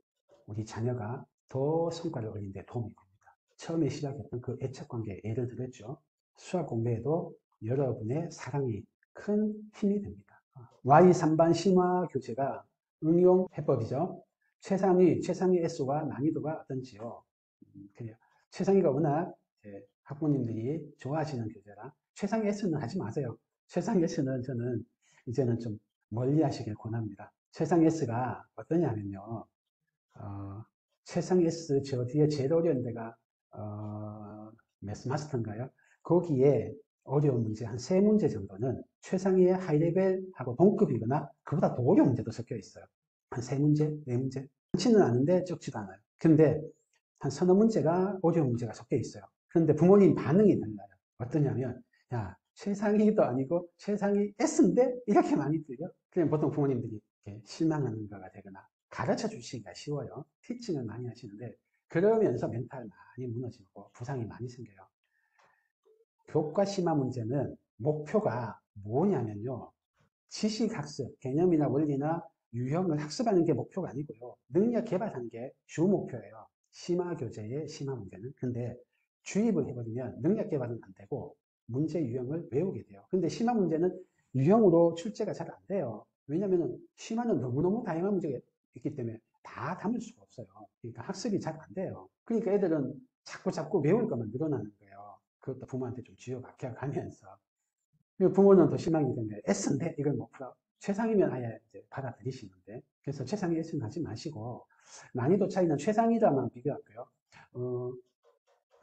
우리 자녀가 더 성과를 올리는 데 도움이 됩니다. 처음에 시작했던 그 애착관계에 예를 들었죠. 수학 공부에도 여러분의 사랑이 큰 힘이 됩니다. Y3반 심화 교재가 응용 해법이죠. 최상위 S와 난이도가 어떤지요. 그래요. 최상위가 워낙 학부모님들이 좋아하시는 교재라 최상위 S는 하지 마세요. 최상위 S는 저는 이제는 좀 멀리 하시길 권합니다. 최상위 S가 어떠냐면요. 최상위 S 저 뒤에 제일 어려운 데가 매스마스터인가요? 거기에 어려운 문제 한 3문제 정도는 최상위의 하이레벨하고 동급이거나 그보다 더 어려운 문제도 섞여 있어요. 한 3문제, 4문제. 많지는 않은데 적지도 않아요. 근데 한 서너 문제가 어려운 문제가 섞여 있어요. 그런데 부모님 반응이 달라요. 어떠냐면 야 최상위도 아니고 최상위 S인데 이렇게 많이 들려? 그냥 보통 부모님들이 이렇게 실망하는 거가 되거나 가르쳐 주시기가 쉬워요. 티칭을 많이 하시는데 그러면서 멘탈 많이 무너지고 부상이 많이 생겨요. 교과 심화 문제는 목표가 뭐냐면요. 지식학습, 개념이나 원리나 유형을 학습하는 게 목표가 아니고요. 능력 개발하는 게 주 목표예요. 심화 교재의 심화 문제는. 근데 주입을 해버리면 능력 개발은 안 되고 문제 유형을 외우게 돼요. 근데 심화 문제는 유형으로 출제가 잘 안 돼요. 왜냐하면 심화는 너무너무 다양한 문제가 있기 때문에 다 담을 수가 없어요. 그러니까 학습이 잘 안 돼요. 그러니까 애들은 자꾸 외울 것만 늘어나는 거예요. 그것도 부모한테 좀 쥐어박혀 가면서. 부모는 더 실망이 되는데 S인데 이걸 못 풀어. 최상이면 아예 이제 받아들이시는데 그래서 최상위 S는 하지 마시고 난이도 차이는 최상위라만 비교할게요. 어,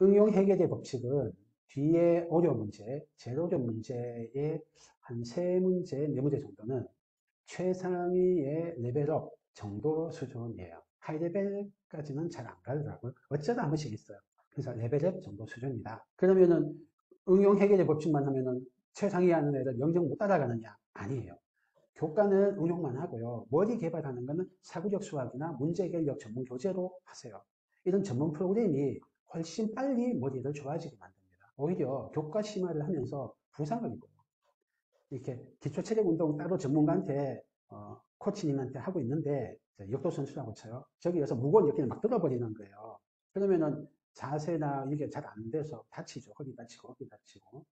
응용 해결의 법칙은 뒤에 어려운 문제, 제일 어려운 문제의 한 세 문제, 네 문제 정도는 최상위의 레벨업 정도 수준이에요. 하이 레벨까지는 잘 안 가더라고요. 어쩌다 한 번씩 있어요. 그래서 레벨업 정도 수준이다. 그러면은 응용 해결의 법칙만 하면은 최상위 하는 애들 영정 못 따라가느냐? 아니에요. 교과는 응용만 하고요. 머리 개발하는 거는 사고력 수학이나 문제결력 전문 교재로 하세요. 이런 전문 프로그램이 훨씬 빨리 머리를 좋아지게 만듭니다. 오히려 교과 심화를 하면서 부상을 입어요. 이렇게 기초체력 운동 따로 전문가한테 코치님한테 하고 있는데 역도 선수라고 쳐요. 저기 가서 무거운 역기를 막 들어버리는 거예요. 그러면은 자세나 이게 잘 안 돼서 다치죠. 허리 다치고 어깨 다치고.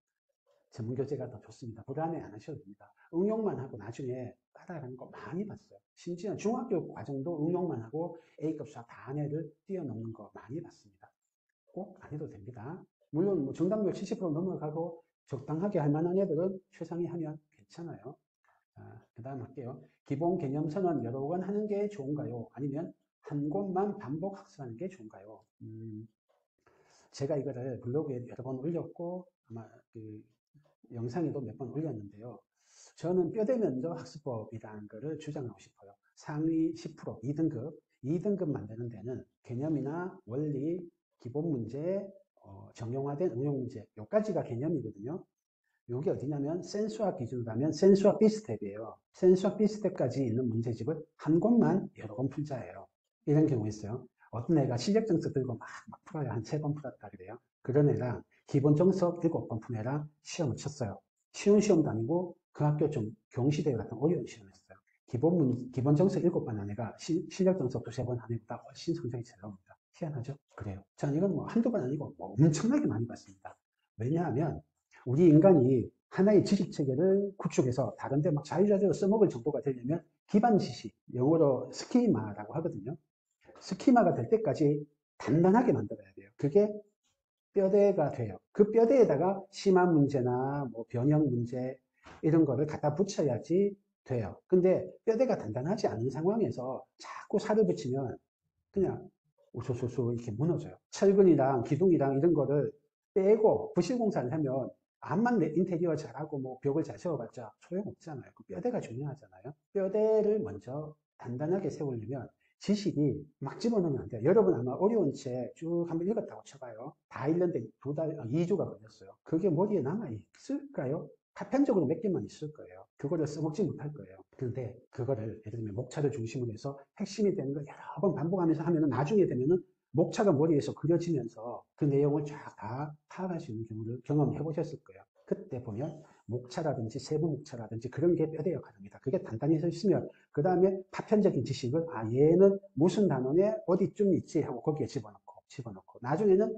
전문 교재가 더 좋습니다. 불안해 안 하셔도 됩니다. 응용만 하고 나중에 따라가는 거 많이 봤어요. 심지어 중학교 과정도 응용만 하고 A급 수학 다 안에를 뛰어넘는 거 많이 봤습니다. 꼭 안 해도 됩니다. 물론 뭐 정답률 70% 넘어가고 적당하게 할 만한 애들은 최상위 하면 괜찮아요. 그 다음 할게요. 기본 개념서는 여러 권 하는 게 좋은가요? 아니면 한 권만 반복 학습하는 게 좋은가요? 제가 이거를 블로그에 여러 번 올렸고 아마 그 영상에도 몇 번 올렸는데요. 저는 뼈대 면적 학습법이라는 것을 주장하고 싶어요. 상위 10%, 2등급, 2등급 만드는 데는 개념이나 원리, 기본 문제, 정형화된 응용 문제, 요까지가 개념이거든요. 요게 어디냐면 센수학 기준으로 하면 센수학 B스텝이에요. 센수학 B스텝까지 있는 문제집을 한 권만 여러 권 풀자예요. 이런 경우 있어요. 어떤 애가 실력 정석 들고 막 풀어요. 한 3번 풀었다 그래요. 그런 애랑 기본 정석 7번 푼 애랑 시험을 쳤어요. 쉬운 시험도 아니고 그 학교 좀 경시대회 같은 어려운 시험을 했어요. 기본 정석 7번 한 애가 실력 정석 2-3번 한 애보다 훨씬 성적이 잘 나옵니다. 희한하죠? 그래요. 저는 이건 뭐 한두 번 아니고 뭐 엄청나게 많이 봤습니다. 왜냐하면 우리 인간이 하나의 지식 체계를 구축해서 다른데 막 자유자재로 써먹을 정도가 되려면 기반 지식, 영어로 스키마라고 하거든요. 스키마가 될 때까지 단단하게 만들어야 돼요. 그게 뼈대가 돼요. 그 뼈대에다가 심화 문제나 뭐 변형 문제 이런 거를 갖다 붙여야지 돼요. 근데 뼈대가 단단하지 않은 상황에서 자꾸 살을 붙이면 그냥 우소소소 이렇게 무너져요. 철근이랑 기둥이랑 이런 거를 빼고 부실공사를 하면 암만 인테리어 잘하고 뭐 벽을 잘 세워봤자 소용없잖아요. 그 뼈대가 중요하잖아요. 뼈대를 먼저 단단하게 세우려면 지식이 막 집어넣으면 안 돼요. 여러분 아마 어려운 책 쭉 한번 읽었다고 쳐봐요. 다 읽는데 2달, 2주가 걸렸어요. 그게 머리에 남아있을까요? 파편적으로 몇 개만 있을 거예요. 그거를 써먹지 못할 거예요. 그런데 그거를 예를 들면 목차를 중심으로 해서 핵심이 되는 걸 여러 번 반복하면서 하면은 나중에 되면은 목차가 머리에서 그려지면서 그 내용을 쫙 다 파악할 수 있는 경우를 경험해 보셨을 거예요. 그때 보면 목차라든지 세부 목차라든지 그런 게 뼈대 역할입니다. 그게 단단히 서 있으면 그 다음에 파편적인 지식을 얘는 무슨 단원에 어디쯤 있지 하고 거기에 집어넣고 나중에는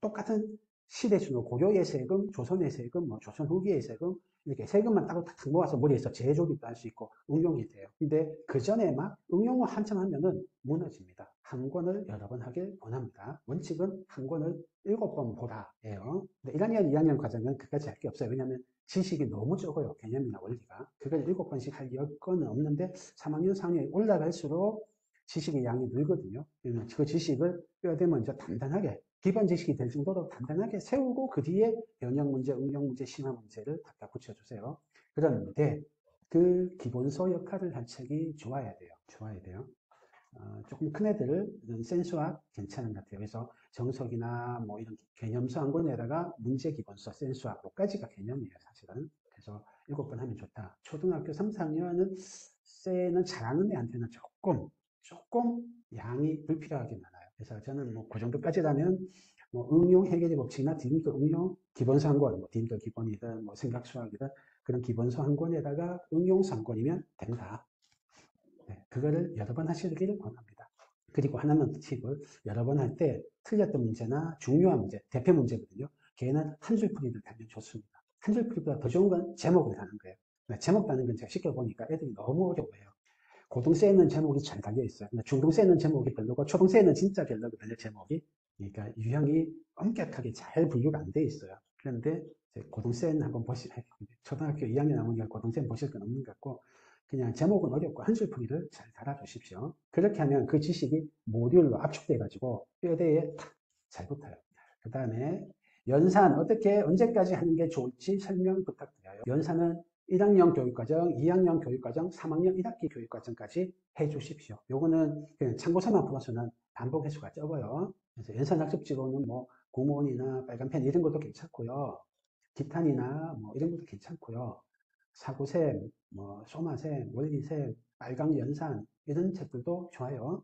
똑같은 시대순으로 고려의 세금, 조선의 세금, 뭐 조선 후기의 세금 이렇게 세금만 따로 탁 모아서 머리에서 재조립도 할 수 있고 응용이 돼요. 근데 그 전에 막 응용을 한참 하면은 무너집니다. 한 권을 여러 번 하길 원합니다. 원칙은 한 권을 7번 보라예요. 근데 1학년, 2학년 과정은 그까지 할 게 없어요. 왜냐하면 지식이 너무 적어요. 개념이나 원리가. 그걸 7번씩 할 여건은 없는데 3학년, 4학년이 올라갈수록 지식의 양이 늘거든요. 그러면 그 지식을 뼈대 먼저 단단하게 기본 지식이 될 정도로 단단하게 세우고 그 뒤에 변형 문제, 응용 문제, 심화 문제를 갖다 붙여주세요. 그런데 그 기본서 역할을 할 책이 좋아야 돼요. 좋아야 돼요. 조금 큰 애들은 센수학 괜찮은 것 같아요. 그래서 정석이나 뭐 이런 개념서 한 권에다가 문제 기본서, 센수학, 요까지가 개념이에요, 사실은. 그래서 7번 하면 좋다. 초등학교 3, 4학년은 쎄는 잘하는 애한테는 조금 조금 양이 불필요하게 많아요. 그래서 저는 뭐 그 정도까지라면 뭐 응용 해결의 법칙이나 디딤돌 응용 기본서 한 권, 뭐 디딤돌 기본이든 뭐 생각 수학이든 그런 기본서 한 권에다가 응용서 한 권이면 된다. 네, 그거를 여러 번 하시기를 권합니다. 그리고 하나만 더 팁을 여러 번 할 때 틀렸던 문제나 중요한 문제, 대표 문제거든요. 걔는 한 줄 풀이를 달면 좋습니다. 한 줄 풀이보다 더 좋은 건 제목을 다는 거예요. 네, 제목 다는 건 제가 시켜보니까 애들이 너무 어려워해요. 고등생은 제목이 잘 달려 있어요. 근데 중등생은 제목이 별로고 초등생은 진짜 별로거든요, 제목이. 그러니까 유형이 엄격하게 잘 분류가 안 돼 있어요. 그런데 고등생 한번 보시면 초등학교 2학년 나오니까 고등생 보실 건 없는 것 같고 그냥 제목은 어렵고 한 줄 풀이를 잘 달아주십시오. 그렇게 하면 그 지식이 모듈로 압축돼 가지고 뼈대에 탁 잘 붙어요. 그 다음에 연산 어떻게 언제까지 하는 게 좋을지 설명 부탁드려요. 연산은 1학년 교육과정, 2학년 교육과정, 3학년 1학기 교육과정까지 해주십시오. 요거는 그냥 참고서만 풀어서는 반복 횟수가 적어요. 그래서 연산학습지로는 뭐 구몬이나 빨간펜 이런 것도 괜찮고요. 기탄이나 뭐 이런 것도 괜찮고요. 사고셈, 뭐 소마셈, 원리셈, 빨강연산 이런 책들도 좋아요.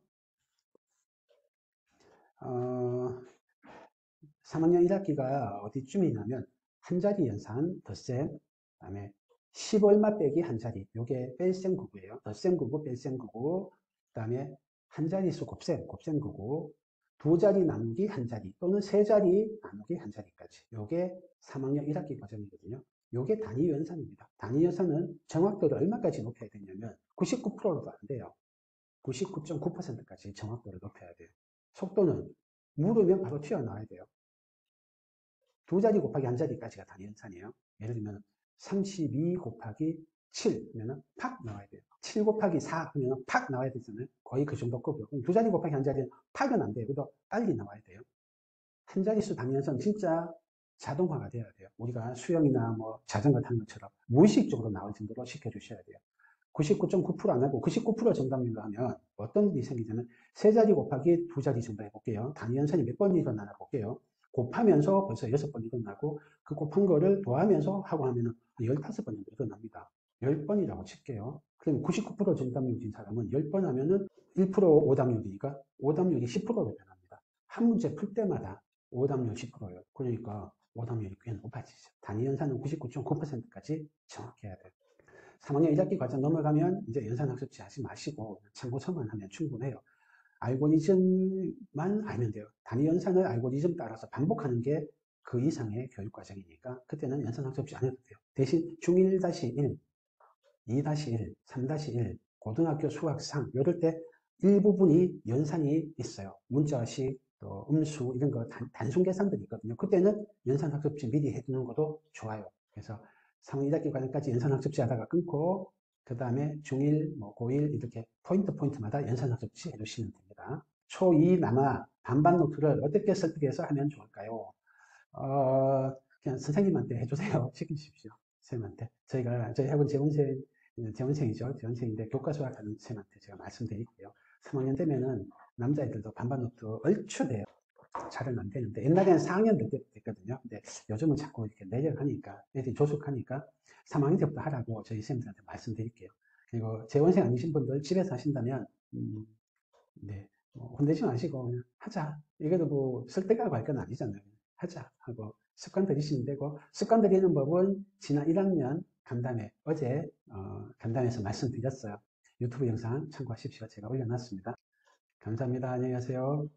3학년 1학기가 어디쯤이냐면 한 자리 연산, 덧셈, 그 다음에 10얼마 빼기 한 자리, 요게 뺄셈 구구예요. 덧셈 구구, 뺄셈 구구, 그 다음에 한 자리수 곱셈, 곱셈 구구, 두 자리 나누기 한 자리 또는 세 자리 나누기 한 자리까지. 요게 3학년 1학기 과정이거든요. 요게 단위 연산입니다. 단위 연산은 정확도를 얼마까지 높여야 되냐면 99%도 안 돼요. 99.9%까지 정확도를 높여야 돼요. 속도는 물으면 바로 튀어나와야 돼요. 두 자리 곱하기 한 자리까지가 단위 연산이에요. 예를 들면 32 곱하기 7 하면 팍 나와야 돼요. 7 곱하기 4 하면 팍 나와야 되잖아요. 거의 그 정도 급이요. 두 자리 곱하기 한 자리는 팍은 안 돼요. 그래도 빨리 나와야 돼요. 한 자릿수 단위 연산 진짜 자동화가 돼야 돼요. 우리가 수영이나 뭐 자전거 타는 것처럼 무의식적으로 나올 정도로 시켜주셔야 돼요. 99.9%안 하고 99% 정답률로 하면 어떤 일이 생기냐면 세 자리 곱하기 두 자리 정도 해볼게요. 단위 연산이 몇 번 일어나나 볼게요. 곱하면서 벌써 6번 일어나고 그 곱한 거를 더하면서 하고 하면 15번 정도 일어납니다. 10번이라고 칠게요. 그럼 99% 정답률인 사람은 10번 하면은 1% 오답률이니까 오답률이 10%로 변합니다. 한 문제 풀 때마다 오답률 10%예요. 그러니까 오답률이 꽤 높아지죠. 단위 연산은 99.9%까지 정확해야 돼요. 3학년 1학기 과정 넘어가면 이제 연산학습지 하지 마시고 참고서만 하면 충분해요. 알고리즘만 알면 돼요. 단위 연산을 알고리즘 따라서 반복하는 게 그 이상의 교육과정이니까 그때는 연산학습지 안 해도 돼요. 대신 중1-1, 2-1, 3-1, 고등학교 수학 3 이럴 때 일부분이 연산이 있어요. 문자식, 또 음수 이런 거 단순 계산들이 있거든요. 그때는 연산학습지 미리 해두는 것도 좋아요. 그래서 3월 1학기 과정까지 연산학습지 하다가 끊고 그 다음에 중1, 뭐 고1 이렇게 포인트마다 연산학습지 해주시면 됩니다. 초2 남아 반반 노트를 어떻게 설득해서 하면 좋을까요? 그냥 선생님한테 해주세요. 시키십시오. 선생님한테. 저희 학원 재원생이죠. 재원생인데 교과수학하는 선생님한테 제가 말씀드릴게요. 3학년 되면은 남자애들도 반반 노트 얼추 돼요. 잘은 안 되는데 옛날에는 4학년 될 때도 됐거든요. 근데 요즘은 자꾸 이렇게 내려가니까 애들이 조숙하니까 3학년 때부터 하라고 저희 선생님들한테 말씀드릴게요. 그리고 재원생 아니신 분들 집에서 하신다면 네, 혼내지 마시고 그냥 하자. 이게도 뭐 설득하고 할 건 아니잖아요. 하자 하고 습관 들이시면 되고 습관 들이는 법은 지난 1학년 간담회 어제 간담회에서 말씀드렸어요. 유튜브 영상 참고하십시오. 제가 올려놨습니다. 감사합니다. 안녕히 가세요.